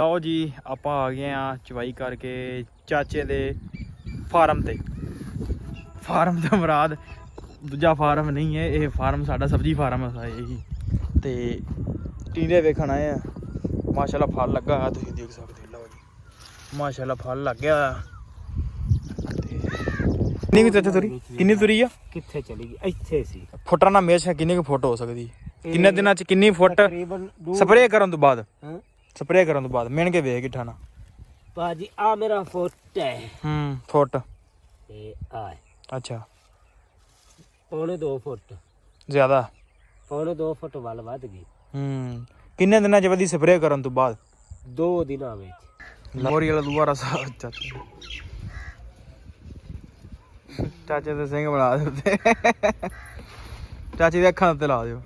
ਲਓ ਜੀ ਆਪਾਂ ਆ ਗਏ ਆ ਚਵਾਈ ਕਰਕੇ ਚਾਚੇ ਦੇ ਫਾਰਮ ਤੇ। ਫਾਰਮ ਤੋਂ ਮੁਰਾਦ ਦੂਜਾ ਫਾਰਮ ਨਹੀਂ ਹੈ, ਇਹ ਫਾਰਮ ਸਾਡਾ ਸਬਜ਼ੀ ਫਾਰਮ ਹੈ ਇਹੀ। ਤੇ ਟੀਂਡੇ ਵੇਖਣ ਆਏ ਆ। ਮਾਸ਼ਾਅੱਲਾ ਫਲ ਲੱਗਾ ਆ, ਤੁਸੀਂ ਦੇਖ ਸਕਦੇ। ਲਓ ਜੀ ਮਾਸ਼ਾਅੱਲਾ ਫਲ ਲੱਗ ਗਿਆ। ਕਿੰਨੀ ਕੁ ਚਾਚਾ ਤੁਰੀ, ਕਿੰਨੀ ਤੁਰੀ ਆ? ਕਿੱਥੇ ਚਲੀ ਗਈ? ਇੱਥੇ ਸੀ। ਫੁੱਟਾਂ ਨਾਲ ਮੇਸ਼ ਕਿੰਨੀ ਕੁ ਫੁੱਟ ਹੋ ਸਕਦੀ? ਕਿੰਨੇ ਦਿਨਾਂ ਚ ਕਿੰਨੀ ਫੁੱਟ? ਸਪਰੇਅ ਕਰਨ ਤੋਂ ਬਾਅਦ, ਸਪਰੇਅ ਕਰਨ ਤੋਂ ਬਾਅਦ ਮਿਣ ਕੇ ਵੇਖ ਕਿੱਠਾ ਨਾ ਭਾਜੀ। ਆ ਮੇਰਾ ਫੁੱਟ ਹੈ। ਫੁੱਟ ਤੇ ਆ ਅੱਛਾ, ਪੌਣੇ 2 ਫੁੱਟ ਜ਼ਿਆਦਾ। ਪੌਣੇ 2 ਫੁੱਟ ਵੱਲ ਵੱਧ ਗਈ। ਕਿੰਨੇ ਦਿਨਾਂ ਚ ਵਧੀ ਸਪਰੇਅ ਕਰਨ ਤੋਂ ਬਾਅਦ? 2 ਦਿਨਾਂ ਵਿੱਚ। ਲੋਰੀ ਵਾਲਾ ਦੁਬਾਰਾ ਚਾਚੇ ਦੇ ਸਿੰਘ ਬਣਾ ਦਿੱਤੇ। ਚਾਚੀ ਦੇ ਅੱਖਾਂ ਉੱਤੇ ਲਾ ਦਿਓ।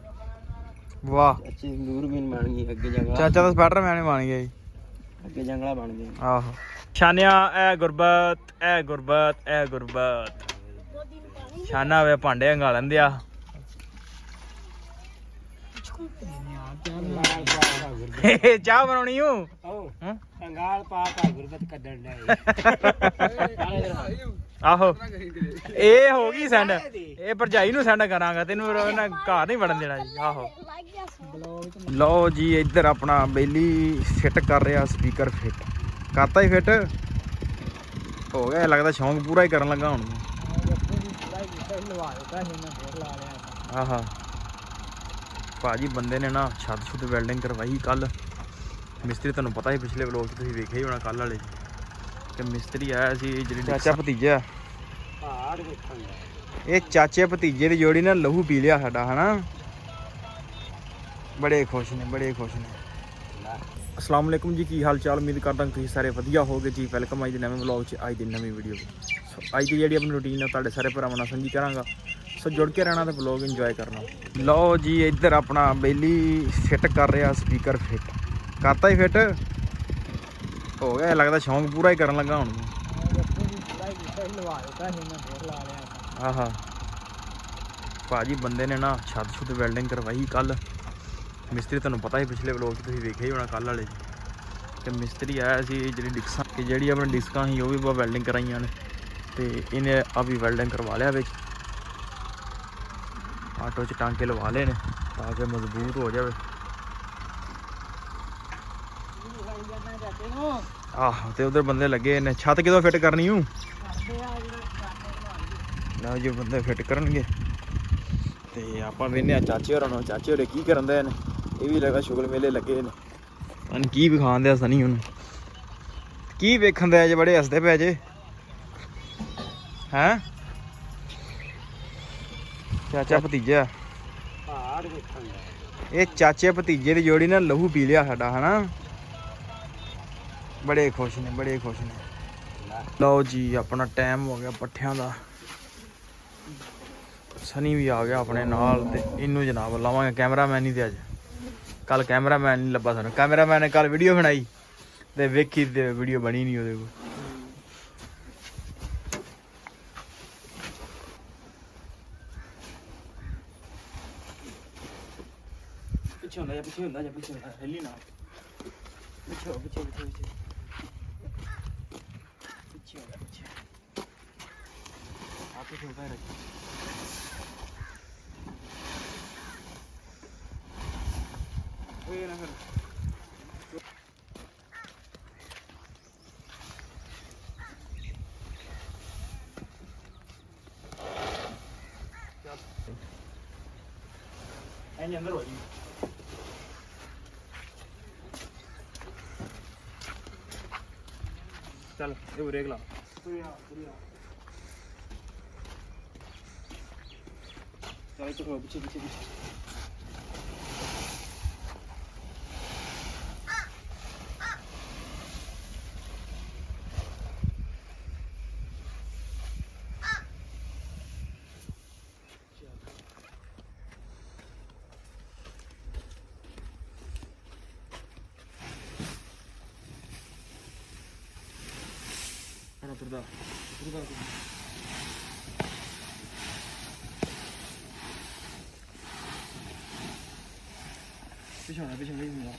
ਵਾਹ, ਚਾਚੀ ਦੂਰਬੀਨ ਬਣ ਗਈ। ਅੱਗੇ ਜੰਗਲਾ, ਚਾਚਾ ਦਾ ਸਪਾਈਡਰਮੈਨ ਬਣ ਗਿਆ ਜੀ। ਅੱਗੇ ਜੰਗਲਾ ਬਣ ਗਿਆ। ਆਹੋ ਸ਼ਾਨਿਆ, ਐ ਗੁਰਬਤ, ਐ ਗੁਰਬਤ, ਐ ਗੁਰਬਤ। ਸ਼ਾਨਾ ਵੇ ਭਾਂਡੇ ਹੰਗਾ ਲੈਂਦੇ ਆ। ਚਾਹ ਬਣਾਉਣੀ ਹੂੰ। ਕੰਗਾਲ ਪਾ ਪਾ ਗੁਰਬਤ ਕੱਢਣ ਲੈ। ਆਹੋ ਇਹ ਹੋ ਗਈ ਸੈਂਡ। ਇਹ ਭਰਜਾਈ ਨੂੰ ਸੈਂਡ ਕਰਾਂਗਾ, ਤੈਨੂੰ ਇਹਨਾਂ ਘਰ ਨਹੀਂ ਵੜਨ ਦੇਣਾ ਜੀ। ਆਹੋ ਲਓ ਜੀ ਇੱਧਰ ਆਪਣਾ ਬੇਲੀ ਫਿੱਟ ਕਰ ਰਿਹਾ ਸਪੀਕਰ। ਫਿੱਟ ਕਰਤਾ ਹੀ, ਫਿੱਟ ਹੋ ਗਿਆ। ਲੱਗਦਾ ਸ਼ੌਂਕ ਪੂਰਾ ਹੀ ਕਰਨ ਲੱਗਾ ਹੁਣ। ਆਹਾ ਭਾਜੀ ਬੰਦੇ ਨੇ ਨਾ ਛੱਤ ਛੁੱਤ ਵੈਲਡਿੰਗ ਕਰਵਾਈ ਕੱਲ। ਮਿਸਤਰੀ ਤੁਹਾਨੂੰ ਪਤਾ ਹੀ, ਪਿਛਲੇ ਵਲੋਗ 'ਚ ਤੁਸੀਂ ਵੇਖਿਆ ਹੀ ਹੋਣਾ ਕੱਲ ਵਾਲੇ ਕਿ ਮਿਸਤਰੀ ਆਇਆ ਸੀ। ਜਿਹੜੀ ਚਾਚਾ ਭਤੀਜਾ, ਇਹ ਚਾਚੇ ਭਤੀਜੇ ਦੀ ਜੋੜੀ ਨੇ ਲਹੂ ਪੀ ਲਿਆ ਸਾਡਾ, ਹਨਾ। ਬੜੇ ਖੁਸ਼ ਨੇ, ਬੜੇ ਖੁਸ਼ ਨੇ। ਅਸਲਾਮ ਵਾਲੇਕੁਮ ਜੀ, ਕੀ ਹਾਲ ਚਾਲ? ਉਮੀਦ ਕਰਦਾ ਤੁਸੀਂ ਸਾਰੇ ਵਧੀਆ ਹੋਗੇ ਜੀ। ਵੈਲਕਮ ਅੱਜ ਦੇ ਨਵੇਂ ਵਲੋਗ 'ਚ, ਅੱਜ ਦੀ ਨਵੀਂ ਵੀਡੀਓ। ਅੱਜ ਦੀ ਜਿਹੜੀ ਆਪਣੀ ਰੂਟੀਨ ਹੈ ਤੁਹਾਡੇ ਸਾਰੇ ਭਰਾਵਾਂ ਨਾਲ ਸਾਂਝੀ ਕਰਾਂਗਾ। ਸੋ ਜੁੜ ਕੇ ਰਹਿਣਾ ਤੇ ਵਲੋਗ ਇੰਜੋਏ ਕਰਨਾ। ਲਓ ਜੀ ਇੱਧਰ ਆਪਣਾ ਬੇਲੀ ਫਿੱਟ ਕਰ ਰਿਹਾ ਸਪੀਕਰ। ਫਿੱਟ ਕਰਤਾ ਹੀ, ਫਿੱਟ ਹੋ ਗਿਆ। ਲੱਗਦਾ ਸ਼ੌਂਕ ਪੂਰਾ ਹੀ ਕਰਨ ਲੱਗਾ ਹੁਣ। ਆਹਾ ਭਾਜੀ ਬੰਦੇ ਨੇ ਨਾ ਛੱਤ ਛੁੱਤ ਵੈਲਡਿੰਗ ਕਰਵਾਈ ਕੱਲ। ਮਿਸਤਰੀ ਤੁਹਾਨੂੰ ਪਤਾ ਹੀ, ਪਿਛਲੇ ਵਲੋਗ 'ਚ ਤੁਸੀਂ ਵੇਖਿਆ ਹੀ ਹੋਣਾ ਕੱਲ ਵਾਲੇ ਕਿ ਮਿਸਤਰੀ ਆਇਆ ਸੀ। ਜਿਹੜੀ ਡਿਸਕਾਂ, ਕਿ ਜਿਹੜੀ ਆਪਣੀ ਡਿਸਕਾਂ ਸੀ ਉਹ ਵੀ ਬਹੁਤ ਵੈਲਡਿੰਗ ਕਰਾਈਆਂ ਨੇ। ਤੇ ਇਹਨੇ ਆ ਵੀ ਵੈਲਡਿੰਗ ਕਰਵਾ ਲਿਆ ਵਿੱਚ। ਆਟੋ 'ਚ ਟਾਂਕੇ ਲਵਾ ਲਏ ਨੇ ਤਾਂ ਕਿ ਮਜ਼ਬੂਤ ਹੋ ਜਾਵੇ। ਆਹੋ ਤੇ ਉਧਰ ਬੰਦੇ ਲੱਗੇ ਨੇ। ਛੱਤ ਕਿਦੋਂ ਫਿੱਟ ਕਰਨੀ ਹੂੰ? ਲਓ ਜੀ ਬੰਦੇ ਫਿੱਟ ਕਰਨਗੇ ਤੇ ਆਪਾਂ ਵੇਖਦੇ ਆ ਚਾਚੇ ਹੋਰਾਂ ਨੂੰ। ਚਾਚੇ ਹੋਰੇ ਕੀ ਕਰਨ ਦੇ ਨੇ? ਇਹ ਵੀ ਲੱਗਾ ਸ਼ੁਗਲ ਮੇਲੇ ਲੱਗੇ ਨੇ। ਪਤਾ ਕੀ ਵਿਖਾਉਂਦੇ ਆ ਸਨੀ ਉਹਨੂੰ? ਕੀ ਵੇਖਣ ਦੇ ਜੇ? ਬੜੇ ਹੱਸਦੇ ਪਏ ਜੇ। ਹੈਂ ਚਾਚਾ ਭਤੀਜਾ, ਇਹ ਚਾਚੇ ਭਤੀਜੇ ਦੀ ਜੋੜੀ ਨੇ ਲਹੂ ਪੀ ਲਿਆ ਸਾਡਾ, ਹਨਾ। ਬੜੇ ਖੁਸ਼ ਨੇ, ਬੜੇ ਖੁਸ਼ ਨੇ। ਲਓ ਜੀ ਆਪਣਾ ਟਾਈਮ ਹੋ ਗਿਆ ਪੱਠਿਆਂ ਦਾ। ਸਨੀ ਵੀ ਆ ਗਿਆ ਆਪਣੇ ਨਾਲ ਤੇ ਇਹਨੂੰ ਜਨਾਬ ਲਾਵਾਂਗੇ ਕੈਮਰਾਮੈਨ ਨਹੀਂ। ਤੇ ਅੱਜ ਕੱਲ ਕੈਮਰਾਮੈਨ ਨਹੀਂ ਲੱਭਾ ਸਾਨੂੰ। ਕੈਮਰਾਮੈਨ ਨੇ ਕੱਲ ਵੀਡੀਓ ਬਣਾਈ ਤੇ ਵੇਖੀ ਤੇ ਵੀਡੀਓ ਬਣੀ ਨਹੀਂ ਉਹਦੇ ਕੋਲ। ਪਿੱਛੇ ਹੁੰਦਾ ਜਾ, ਪਿੱਛੇ ਹੁੰਦਾ ਜਾ, ਪਿੱਛੇ ਹੁੰਦਾ ਹਿੱਲੀ ਨਾ। ਪਿੱਛੇ ਹੋ, ਪਿੱਛੇ ਪਿੱਛੇ ਪਿੱਛੇ ਪਿੱਛੇ ਹੋ ਜਾ, ਪਿੱਛੇ ਆ। ਪਿੱਛੇ ਹੁੰਦਾ ਰੱਖ ਹੋਏ ਨਾ ਫਿਰ। ਐਂ ਅੰਦਰ ਹੋ ਜੀ। ਚੱਲ ਇਹ ਰੇਗ ਲਾ। ਚੱਲ ਇੱਥੇ ਖੜੋ, ਪਿੱਛੇ ਪਿੱਛੇ ਪਿੱਛੇ। ਤੁਰਦਾ ਤੁਰਦਾ ਪਿਛਾਣਾ ਪਿਛਾਣਾ ਹੀ ਹੁੰਦਾ।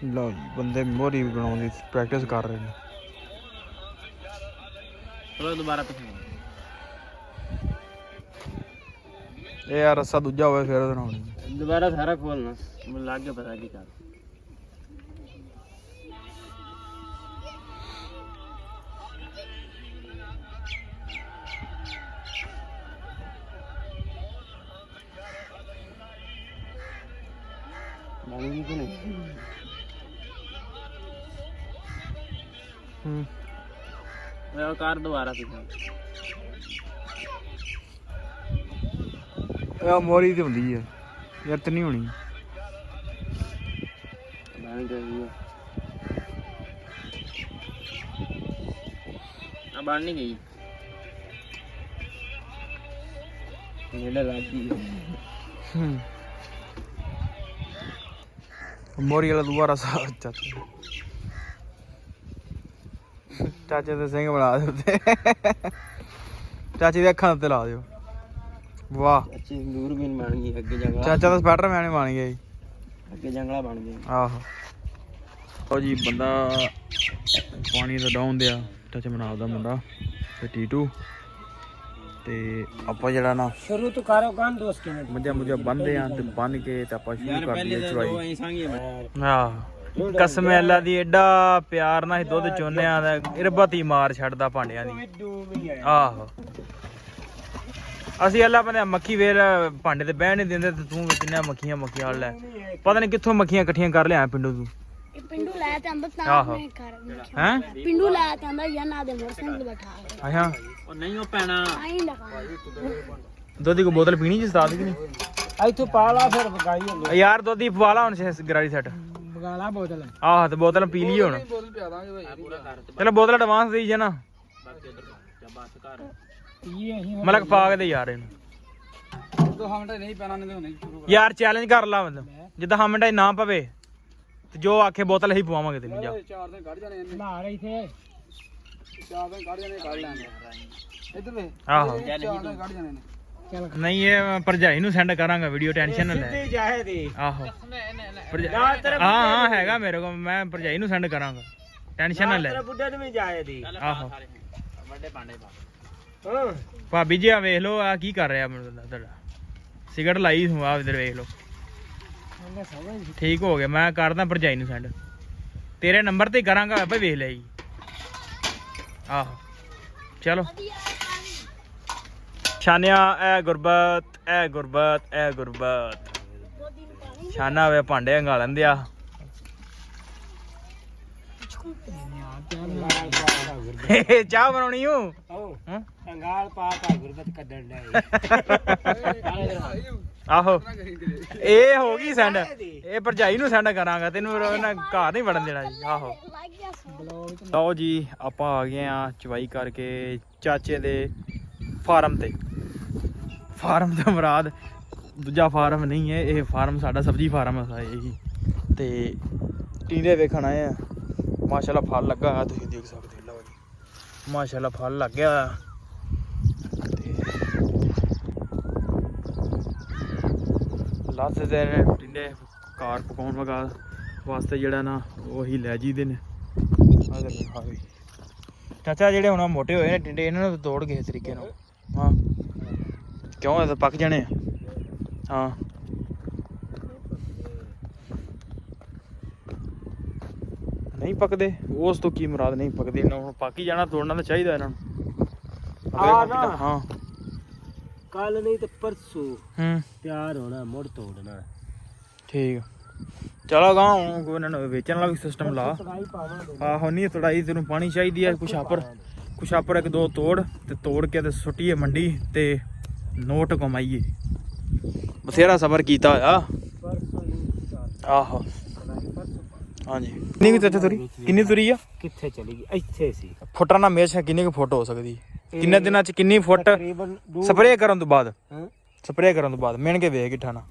ਲਓ ਜੀ ਬੰਦੇ ਮੋਰੀ ਬਣਾਉਣ ਦੀ ਪ੍ਰੈਕਟਿਸ ਕਰ ਰਹੇ ਨੇ। ਚਲੋ ਦੁਬਾਰਾ ਤੋਂ ਇਹ ਯਾਰ ਰੱਸਾ ਦੂਜਾ ਹੋਵੇ ਫਿਰ ਬਣਾਉਣੀ। ਦੁਬਾਰਾ ਸਾਰਾ ਖੋਲਣਾ, ਮੈਨੂੰ ਲੱਗ ਗਿਆ ਪਤਾ ਕੀ ਕਰ। ਬਣੂਗੀ ਕਿ ਨਹੀਂ? ਮੈਂ ਕਰ ਦੁਬਾਰਾ ਤੋਂ ਇਹ ਮੋਰੀ ਤੇ ਹੁੰਦੀ ਹੈ ਯਾਰ, ਤੇ ਨਹੀਂ ਹੋਣੀ। ਬਣ ਗਈ ਆ, ਬਣ ਨਹੀਂ ਗਈ। ਨੇੜੇ ਲੱਗ ਗਈ। ਮੋਰੀ ਵਾਲਾ ਦੁਬਾਰਾ ਸਾਹ ਚਾਚੇ ਦੇ ਸਿੰਘ ਬਣਾ ਦਿਓ ਤੇ ਚਾਚੇ ਦੇ ਅੱਖਾਂ ਉੱਤੇ ਲਾ ਦਿਓ। ਵਾਹ ਅੱਛੀ ਦੂਰਬੀਨ ਬਣ ਗਈ। ਅੱਗੇ ਜੰਗਲਾ, ਚਾਚਾ ਤਾਂ ਸਪਾਈਡਰਮੈਨ ਬਣ ਗਿਆ ਜੀ। ਅੱਗੇ ਜੰਗਲਾ ਬਣ ਗਿਆ। ਆਹੋ ਉਹ ਜੀ ਬੰਦਾ ਪਾਣੀ ਦਾ ਡਾਊਨ ਦਿਆ ਚਾਚਾ ਮਨਾਬ ਦਾ ਮੁੰਡਾ ਤੇ ਟੀਟੂ ਤੇ ਆਪਾਂ ਜਿਹੜਾ ਨਾ ਸ਼ੁਰੂ ਤੋਂ ਕਰੋ ਗੰਦ ਦੋਸਤ ਕਿਨੇ ਮੱਝਾਂ ਮੁੱਝਾਂ ਬੰਨਦੇ ਆ ਤੇ ਬੰਨ ਕੇ ਤੇ ਆਪਾਂ ਸ਼ੁਰੂ ਕਰ ਦਈਏ ਚਵਾਈ। ਐਂ ਸੰਗੇ ਆਹ ਕਸਮ ਅੱਲਾ ਦੀ ਐਡਾ ਪਿਆਰ ਨਾਲ ਦੁੱਧ ਚੋਨਿਆਂ ਦਾ ਇਰਬਤੀ ਮਾਰ ਛੱਡਦਾ ਭਾਂਡਿਆਂ ਦੀ। ਆਹੋ ਅਸੀਂ ਅੱਲਾ ਬੰਦੇ ਮੱਖੀ ਵੇਲ ਭਾਂਡੇ ਤੇ ਬਹਿਣ ਨਹੀਂ ਦਿੰਦੇ ਤੇ ਤੂੰ ਕਿੰਨਾ ਮੱਖੀਆਂ ਵਾਲ ਲੈ। ਪਤਾ ਨਹੀਂ ਕਿੱਥੋਂ ਮੱਖੀਆਂ ਇਕੱਠੀਆਂ ਕਰ ਲਿਆ ਪਿੰਡੂ ਤੂੰ। ਪਿੰਡੂ ਲੈ ਤੇ ਅੰਦਰ ਤਾਂ ਆਹੋ ਆਪਣੇ ਘਰ ਹੈਂ ਪਿੰਡੂ ਲੈ ਤੇ ਅੰਦਰ ਜਾਂ ਨਾ ਦੇ ਮੋਟਰਸਾਈਕਲ ਤੇ ਬਿਠਾ ਕੇ ਅੱਛਾ ਉਹ ਨਹੀਂ ਉਹ ਪੈਣਾ ਆਈ ਲਗਾ ਦੁੱਧ ਦੀ ਕੋਈ ਬੋਤਲ ਪੀਣੀ ਜੀ ਉਸਤਾਦ ਕਿ ਨਹੀਂ? ਇੱਥੋਂ ਪਾਲਾ ਫਿਰ ਬਗਾਈ ਯਾਰ ਦੁੱਧ ਦੀ ਪਵਾ ਲਾ ਹੁਣ ਗਰਾਰੀ ਸੈੱਟ। ਬਗਾਲਾ ਬੋਤਲ ਆਹ ਤੇ ਬੋਤਲ ਪੀ ਲਈ ਹੁਣ। ਚਲੋ ਬੋਤਲ ਐਡਵਾਂਸ ਦੇਈ ਜੇ ਨਾ ਬਾਕੀ ਉਧਰ ਬਸ ਕਰ ਮਲਕ ਪਾ ਕੇ ਦੇ ਯਾਰ ਇਹਨੂੰ। 2 ਘੰਟੇ ਨਹੀਂ ਪੈਣਾ ਨਹੀਂ ਹੋਣੀ। ਯਾਰ ਚੈਲੰਜ ਕਰ ਲਾ ਮਤਲਬ ਜਿੱਦਾਂ ਹਮੰਡਾ ਨਾ ਪਵੇ ਤੇ ਜੋ ਆਖੇ ਬੋਤਲ ਹੀ ਪਵਾਵਾਂਗੇ ਤੈਨੂੰ। ਜਾ 4 ਦਿਨ ਕੱਢ ਜਾਣੇ ਇਹਨੇ ਬਾਹਰ ਇੱਥੇ 4 ਦਿਨ ਕੱਢ ਜਾਣੇ ਕੱਢ ਲੈਣੇ ਇੱਧਰ ਵੇ। ਆਹੋ 4 ਦਿਨ ਕੱਢ ਜਾਣੇ ਨੇ। ਚੱਲ ਨਹੀਂ ਇਹ ਮੈਂ ਭਰਜਾਈ ਨੂੰ ਸੈਂਡ ਕਰਾਂਗਾ ਵੀਡੀਓ, ਟੈਨਸ਼ਨ ਨਾ ਲੈ। ਸਿੱਧੀ ਜਾਏ ਦੀ ਆਹੋ ਹਾਂ ਹੈਗਾ ਮੇਰੇ ਕੋਲ, ਮੈਂ ਭਰਜਾਈ ਨੂੰ ਸੈਂਡ ਕਰਾਂਗਾ, ਟੈਨਸ਼ਨ ਨਾ ਲੈ। ਤੇਰੇ ਬੁੱਢੇ ਨੂੰ ਵੀ ਜਾਏ ਦੀ। ਆਹੋ ਵੱਡੇ ਭਾਂਡੇ ਪਾ। ਹਾਂ ਭਾਬੀ ਜੀ ਆ ਵੇਖ ਲਓ ਆ ਕੀ ਕਰ ਰਿਹਾ ਤੁਹਾਡਾ। ਸਿਗਰਟ ਲਾਈ ਹੂੰ ਆ ਇਧਰ ਵੇਖ ਲਓ। ਠੀਕ ਹੋ ਗਿਆ, ਮੈਂ ਕਰਦਾ ਭਰਜਾਈ ਨੂੰ ਸੈਂਡ। ਤੇਰੇ ਨੰਬਰ ਤੇ ਕਰਾਂਗਾ ਆਪੇ ਵੇਖ ਲਿਆ ਜੀ। ਆਹੋ ਚਲੋ ਛਾਨਿਆ ਐ ਗੁਰਬਤ ਐ ਗੁਰਬਤ ਐ ਗੁਰਬਤ ਛਾਨਾ ਵੇ ਭਾਂਡੇ ਹੰਗਾਲਣ ਦਿਆ। ਚਾਹ ਬਣਾਉਣੀ ਹੂੰ ਅੰਗਾਲ ਪਾ ਪਾ ਗੁਰਬਤ ਕੱਢਣ ਦਾ। ਆਹੋ ਇਹ ਹੋ ਗਈ ਸੈਂਡ, ਇਹ ਭਰਜਾਈ ਨੂੰ ਸੈਂਡ ਕਰਾਂਗਾ, ਤੈਨੂੰ ਇਹਨਾਂ ਘਰ ਨਹੀਂ ਵੜਨ ਦੇਣਾ ਜੀ। ਆਹੋ ਲਓ ਜੀ ਆਪਾਂ ਆ ਗਏ ਆ ਚਵਾਈ ਕਰਕੇ ਚਾਚੇ ਦੇ ਫਾਰਮ ਤੇ। ਫਾਰਮ ਤੇ ਮੁਰਾਦ ਦੂਜਾ ਫਾਰਮ ਨਹੀਂ ਹੈ, ਇਹ ਫਾਰਮ ਸਾਡਾ ਸਬਜ਼ੀ ਫਾਰਮ ਹੈ ਇਹੀ। ਤੇ ਟੀਂਡੇ ਵੇਖਣ ਆਏ ਆ, ਮਾਸ਼ਾਅੱਲਾ ਫਲ ਲੱਗਾ ਹੋਇਆ ਤੁਸੀਂ ਦੇਖ ਸਕਦੇ ਹੋ। ਲਓ ਜੀ ਮਾਸ਼ਾਅੱਲਾ ਫਲ ਲੱਗ ਗਿਆ ਹੋਇਆ। ਲਾਸਟ ਦੇ ਟਿੰਡੇ ਕਾਰ ਪਕਾਉਣ ਵਗਾ ਵਾਸਤੇ ਜਿਹੜਾ ਨਾ ਉਹੀ ਲੈ ਜੀਦੇ ਨੇ। ਚਾਚਾ ਜਿਹੜੇ ਹੁਣ ਮੋਟੇ ਹੋਏ ਨੇ ਟਿੰਡੇ ਇਹਨਾਂ ਨੂੰ ਤੋੜ ਕਿਸੇ ਤਰੀਕੇ ਨਾਲ। ਹਾਂ ਕਿਉਂ ਇਹ ਤਾਂ ਪੱਕ ਜਾਣੇ ਆ। ਹਾਂ ਨਹੀਂ ਪੱਕਦੇ, ਉਸ ਤੋਂ ਕੀ ਮੁਰਾਦ ਨਹੀਂ ਪੱਕਦੇ? ਇਹਨਾਂ ਹੁਣ ਪੱਕ ਹੀ ਜਾਣਾ, ਤੋੜਨਾ ਤਾਂ ਚਾਹੀਦਾ ਇਹਨਾਂ ਨੂੰ। ਹਾਂ ਕੱਲ ਨਹੀਂ ਤੇ ਪਰਸੋਂ ਹੂੰ ਤਿਆਰ ਹੋਣਾ, ਮੁੜ ਤੋੜਨਾ। ਠੀਕ ਚਲੋ ਗਾ ਹੁਣ ਕੋਈ ਇਹਨਾਂ ਨੂੰ ਵੇਚਣ ਵਾਲਾ ਵੀ ਸਿਸਟਮ ਲਾ। ਤੜਾਈ ਪਾਵਾਂਗੇ। ਆਹੋ ਨਹੀਂ ਤੜਾਈ ਤੈਨੂੰ ਪਾਣੀ ਚਾਹੀਦੀ ਹੈ। ਕੁਛਾਪਰ ਇੱਕ ਦੋ ਤੋੜ ਤੇ ਤੋੜ ਕੇ ਤੇ ਸੁੱਟੀਏ ਮੰਡੀ ਤੇ ਨੋਟ ਕਮਾਈਏ। ਬਥੇਰਾ ਸਬਰ ਕੀਤਾ ਹੋਇਆ। ਪਰਸੋਂ ਨਹੀਂ ਆਹੋ ਹਾਂਜੀ ਕਿੰਨੀ ਕੁ ਇੱਥੇ ਤੁਰੀ, ਕਿੰਨੀ ਤੁਰੀ ਆ? ਕਿੱਥੇ ਚਲੀ ਗਈ? ਇੱਥੇ ਸੀ। ਫੁੱਟਾਂ ਨਾਲ ਮੇਚ ਕਿੰਨੀ ਕੁ ਫੁੱਟ ਹੋ ਸਕਦੀ? ਕਿੰਨੇ ਦਿਨਾਂ ਚ ਕਿੰਨੀ ਫੁੱਟ? ਤਕਰੀਬਨ ਸਪਰੇਅ ਕਰਨ ਤੋਂ ਬਾਅਦ, ਹਾਂ ਸਪਰੇਅ ਕਰਨ ਤੋਂ ਬਾਅਦ ਮਿਣ ਕੇ ਵੇਖ ਗਿੱਠਾ ਨਾ।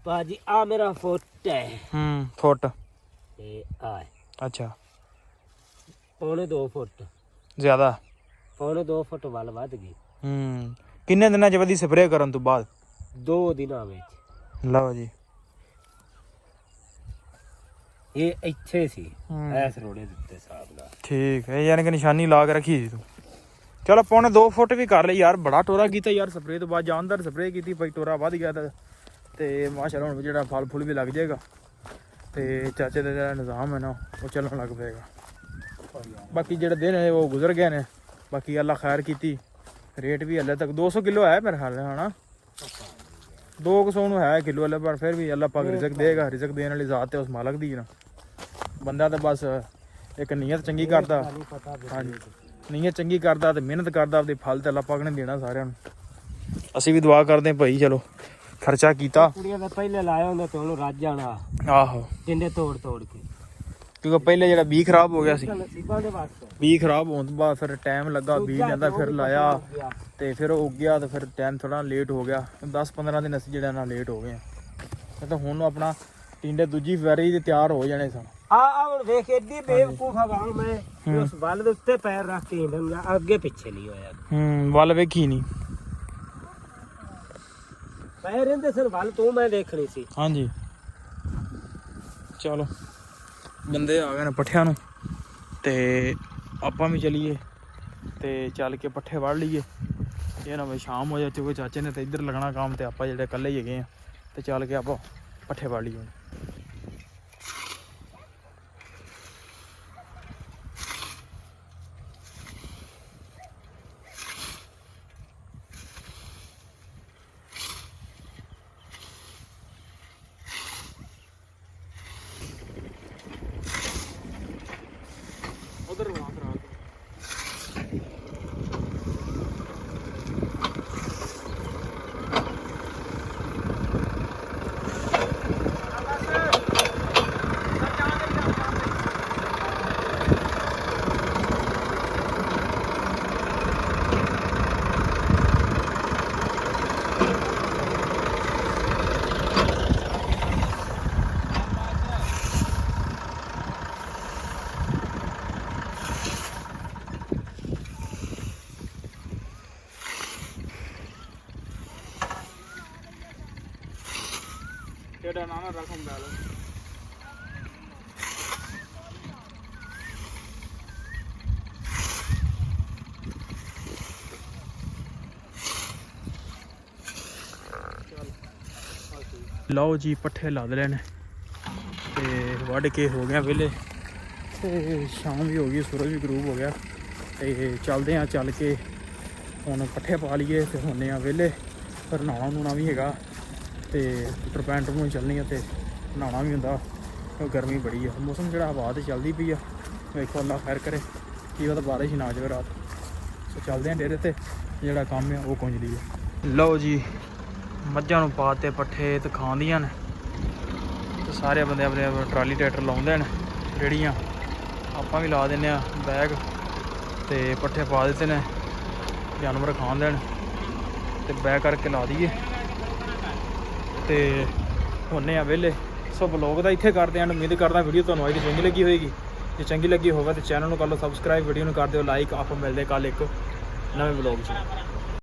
ਭਾਜੀ ਆ ਮੇਰਾ ਫੁੱਟ ਹੈ ਫੁੱਟ ਤੇ ਆ ਅੱਛਾ ਪੌਣੇ 2 ਫੁੱਟ ਜ਼ਿਆਦਾ। ਪੌਣੇ 2 ਫੁੱਟ ਵੱਲ ਵੱਧ ਗਈ। ਕਿੰਨੇ ਦਿਨਾਂ ਚ ਵਧੀ ਸਪਰੇਅ ਕਰਨ ਤੋਂ ਬਾਅਦ? 2 ਦਿਨਾਂ ਵਿੱਚ। ਲਓ ਜੀ ਇਹ ਇੱਥੇ ਸੀ ਹੂੰ। ਐਸ ਰੋੜੇ ਦੇ ਉੱਤੇ ਹਿਸਾਬ ਨਾਲ। ਠੀਕ ਹੈ, ਯਾਨੀ ਕਿ ਨਿਸ਼ਾਨੀ ਲਾ ਕੇ ਰੱਖੀ ਸੀ ਤੂੰ। ਚਲ ਆਪਾਂ ਨੇ 2 ਫੁੱਟ ਵੀ ਕਰ ਲਈ ਯਾਰ, ਬੜਾ ਟੋਰਾ ਕੀਤਾ ਯਾਰ। ਸਪਰੇਅ ਤੋਂ ਬਾਅਦ ਜਾਨਦਾਰ ਸਪਰੇਅ ਕੀਤੀ ਭਾਈ, ਟੋਰਾ ਵੱਧ ਗਿਆ ਤੇ ਮਾਸ਼ਾਅੱਲਾ ਹੁਣ ਜਿਹੜਾ ਫਲ ਫੁੱਲ ਵੀ ਲੱਗ ਜਾਏਗਾ ਤੇ ਚਾਚੇ ਦਾ ਜਿਹੜਾ ਨਿਜ਼ਾਮ ਹੈ ਨਾ ਉਹ ਚੱਲਣ ਲੱਗ ਪਏਗਾ। ਬਾਕੀ ਜਿਹੜੇ ਦਿਨ ਹੈ ਉਹ ਗੁਜ਼ਰ ਗਏ ਨੇ, ਬਾਕੀ ਅੱਲਾ ਖੈਰ ਕੀਤੀ। ਰੇਟ ਵੀ ਹਲੇ ਤੱਕ 200 ਕਿਲੋ ਹੈ ਮੇਰੇ ਖਿਆਲ ਨਾਲ, ਹਨਾ 200 ਨੂੰ ਹੈ ਕਿਲੋ ਹਲੇ, ਪਰ ਫਿਰ ਵੀ ਅੱਲਾ ਪਾਕ ਰਿਜ਼ਕ ਦੇਗਾ। ਰਿਜ਼ਕ ਦੇਣ ਵਾਲੀ ਜ਼ਾਤ ਤੇ ਉਸ ਮਾਲਕ ਦੀ ਨਾ, ਬੰਦਾ ਤਾਂ ਬਸ ਇੱਕ ਨੀਅਤ ਚੰਗੀ ਕਰਦਾ। ਹਾਂਜੀ, ਨੀਅਤ ਚੰਗੀ ਕਰਦਾ ਤੇ ਮਿਹਨਤ ਕਰਦਾ, ਆਪਦੇ ਫਲ ਤੇ ਅੱਲਾ ਪਾਕ ਨੇ ਦੇਣਾ ਸਾਰਿਆਂ ਨੂੰ। ਅਸੀਂ ਵੀ ਦੁਆ ਕਰਦੇ ਹਾਂ ਭਾਈ, ਚਲੋ ਖਰਚਾ ਕੀਤਾ। ਕੁੜੀਆਂ ਦਾ ਪਹਿਲੇ ਲਾਇਆ ਹੁੰਦਾ ਤੇ ਉਹਨੂੰ ਰੱਜ ਜਾਣਾ ਆਹੋ, ਜਿੰਦੇ ਤੋੜ ਤੋੜ ਕੇ, ਕਿਉਂਕਿ ਪਹਿਲੇ ਜਿਹੜਾ ਬੀ ਖਰਾਬ ਹੋ ਗਿਆ ਸੀ, ਨਸੀਬਾਂ ਦੇ ਵਾਸਤੇ। ਬੀ ਖਰਾਬ ਹੋਣ ਤੋਂ ਬਾਅਦ ਫਿਰ ਟਾਈਮ ਲੱਗਾ, ਬੀ ਲੈਂਦਾ, ਫਿਰ ਲਾਇਆ ਤੇ ਫਿਰ ਉਹ ਉੱਗਿਆ ਤੇ ਫਿਰ ਟਾਈਮ ਥੋੜਾ ਲੇਟ ਹੋ ਗਿਆ। 10-15 ਦਿਨ ਅਸੀਂ ਜਿਹੜਾ ਨਾਲ ਲੇਟ ਹੋ ਗਏ ਆ। ਤਾਂ ਹੁਣ ਆਪਣਾ ਟਿੰਡੇ ਦੂਜੀ ਵਾਰੀ ਦੇ ਤਿਆਰ ਹੋ ਜਾਣੇ ਸਨ। ਆ ਹੁਣ ਵੇਖ ਏਡੀ ਬੇਵਕੂਫ ਹਵਾ ਮੈਂ ਕਿ ਉਸ ਵੱਲ ਦੇ ਉੱਤੇ ਪੈਰ ਰੱਖ ਕੇ ਹਿੰਡਣ ਅੱਗੇ ਪਿੱਛੇ ਨਹੀਂ ਹੋਇਆ। ਵੱਲ ਵੇਖੀ ਨਹੀਂ, ਪੈਰ ਰਹਿੰਦੇ ਸਨ ਵੱਲ ਤੂੰ ਮੈਂ ਦੇਖਣੀ ਸੀ। ਹਾਂਜੀ ਚਲੋ ਬੰਦੇ ਆ ਗਏ ਨੇ ਪੱਠਿਆਂ ਨੂੰ ਤੇ ਆਪਾਂ ਵੀ ਚਲੀਏ ਤੇ ਚੱਲ ਕੇ ਪੱਠੇ ਵੜ ਲਈਏ। ਇਹ ਨਾ ਬਈ ਸ਼ਾਮ ਹੋ ਜਾ, ਕਿਉਂਕਿ ਚਾਚੇ ਨੇ ਤਾਂ ਇੱਧਰ ਲੱਗਣਾ ਕੰਮ ਤੇ ਆਪਾਂ ਜਿਹੜੇ ਇਕੱਲੇ ਹੀ ਹੈਗੇ ਆ, ਤੇ ਚੱਲ ਕੇ ਆਪਾਂ ਪੱਠੇ ਵੜ ਲਈਏ। ਉਧਰ ਬਣਾ ਕਰਾ तेरा नाना रकम डालो। ਲਓ ਜੀ ਪੱਠੇ ਲੱਦ ਲਏ ਨੇ ਤੇ ਵੱਢ ਕੇ ਹੋ ਗਿਆ ਵੇਲੇ ਤੇ ਸ਼ਾਮ ਵੀ ਹੋ ਗਈ, ਸੂਰਜ ਵੀ ਗਰੂਬ ਹੋ ਗਿਆ ਤੇ ਚੱਲਦੇ ਆ। ਚੱਲ ਕੇ ਹੁਣ ਪੱਠੇ ਪਾ ਲਈਏ ਤੇ ਹੁੰਨੇ ਆ ਵੇਲੇ। ਫਿਰ ਨਹਾਉਣਾ ਨੂਣਾ ਵੀ ਹੈਗਾ ਤੇ ਟਰਪੈਂਟ ਨੂੰ ਚੱਲਣੀ ਆ ਤੇ ਨਹਾਉਣਾ ਵੀ ਹੁੰਦਾ, ਗਰਮੀ ਬੜੀ ਆ। ਮੌਸਮ ਜਿਹੜਾ ਹਵਾ ਤੇ ਚੱਲਦੀ ਪਈ ਆ, ਵੇਖੋ ਅੱਲਾ ਖੈਰ ਕਰੇ, ਕੀ ਪਤਾ ਬਾਰਿਸ਼ ਨਾ ਆ ਜਾਵੇ ਰਾਤ। ਸੋ ਚੱਲਦੇ ਆ ਡੇਰੇ ਤੇ, ਜਿਹੜਾ ਕੰਮ ਆ ਉਹ ਕੁੰਜ ਲਈਏ। ਲਓ ਜੀ ਮੱਝਾਂ ਨੂੰ ਪਾ ਤੇ ਪੱਠੇ ਤੇ ਖਾਂਦੀਆਂ ਨੇ ਤੇ ਸਾਰੇ ਬੰਦੇ ਆਪਣੇ ਟਰਾਲੀ ਟਰੈਕਟਰ ਲਾਉਂਦੇ ਨੇ, ਰੇੜੀਆਂ ਆਪਾਂ ਵੀ ਲਾ ਦਿੰਦੇ ਆ ਬੈਗ ਤੇ ਪੱਠੇ ਪਾ ਦਿੱਤੇ ਨੇ, ਜਾਨਵਰ ਖਾਣ ਦੇਣ ਤੇ ਬੈਗ ਕਰਕੇ ਲਾ ਦਈਏ ਤੇ ਹੁੰਨੇ ਆ ਵਿਹਲੇ। ਸੋ ਬਲੌਗ ਦਾ ਇੱਥੇ ਕਰਦੇ ਹਾਂ। ਉਮੀਦ ਕਰਦਾ ਵੀਡੀਓ ਤੁਹਾਨੂੰ ਅੱਜ ਦੀ ਚੰਗੀ ਲੱਗੀ ਹੋਏਗੀ। ਜੇ ਚੰਗੀ ਲੱਗੀ ਹੋਵੇ ਤਾਂ ਚੈਨਲ ਨੂੰ ਕਰ ਲਓ ਸਬਸਕ੍ਰਾਈਬ, ਵੀਡੀਓ ਨੂੰ ਕਰ ਦਿਓ ਲਾਈਕ। ਆਪਾਂ ਮਿਲਦੇ ਕੱਲ੍ਹ ਇੱਕ ਨਵੇਂ ਬਲੌਗ 'ਚ।